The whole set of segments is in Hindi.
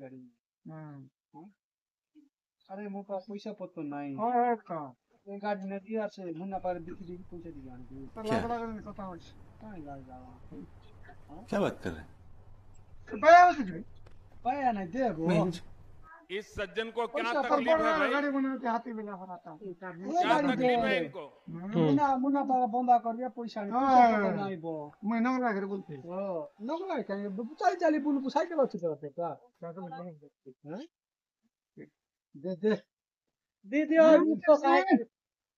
गाड़ी अरे मो पास पैसा पत्तो नहीं गाड़ी ने दिया से मुन्ना पर बिक्री पैसे दिया क्या बात कर रहे हैं? पाया नहीं दे वो इस सज्जन को क्या तकलीफ है भाई? क्या तकलीफ है इनको? मुन्ना पर बंदा कर दिया पैसा नहीं बो मैं नगला कर बोलते नगला कहीं चाली चाली बुल साइकिल अच्छे करते का दे दे दे दे और तो साइकिल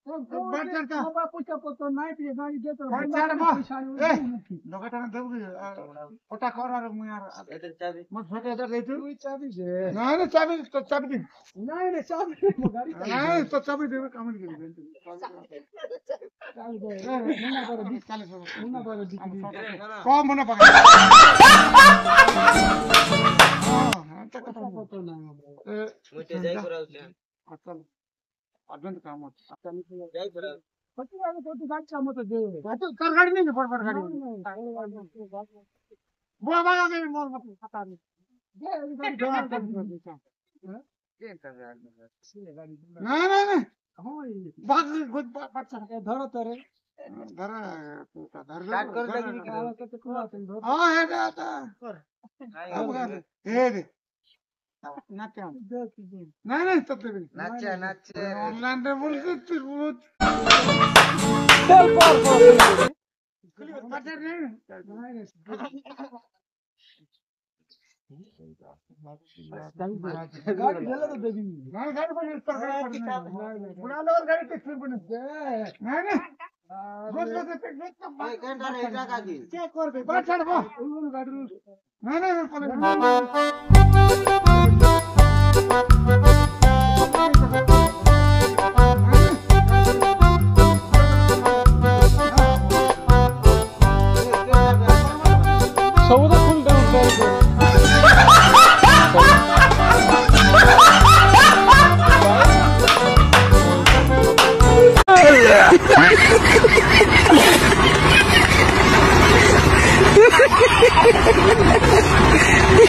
पैसा पत्तो नहीं पिए गाड़ी दे तो लोगटा में देबो ओटा कर और मैं यार इधर चाबी मत फटे इधर ले तू चाबी दे नहीं चाबी तो चाबी दे नहीं चाबी गाड़ी नहीं तो चाबी दे काम कर चाबी दे मुन्ना पर 40 मुन्ना पर कौन मुन्ना पकड़ हां तो पत्तो नहीं मुझे जाई कराओ चल अर्जेंट काम है अच्छा नहीं जाई कराओ पति वाले तो गाड़ी काम तो दे कर गाड़ी नहीं फट गाड़ी वो बाबा के मोर मत पता नहीं दे गाड़ी नहीं बात खुद बात चढ़ धरो तेरे धर स्टार्ट कर देगी निकाल के को हां है आता ए दे नाचा नहीं तब दे नाचा ऑनलाइन रे बोल तू बहुत चल पर मटर नहीं गाड़ी ले तो दे दी गाड़ी पर पर बुला लो गाड़ी पे फिर बन दे नहीं रोज रोज पे भाई घंटा नहीं जागा की चेक कर दे बात चढ़ वो गाड़ी नहीं क्या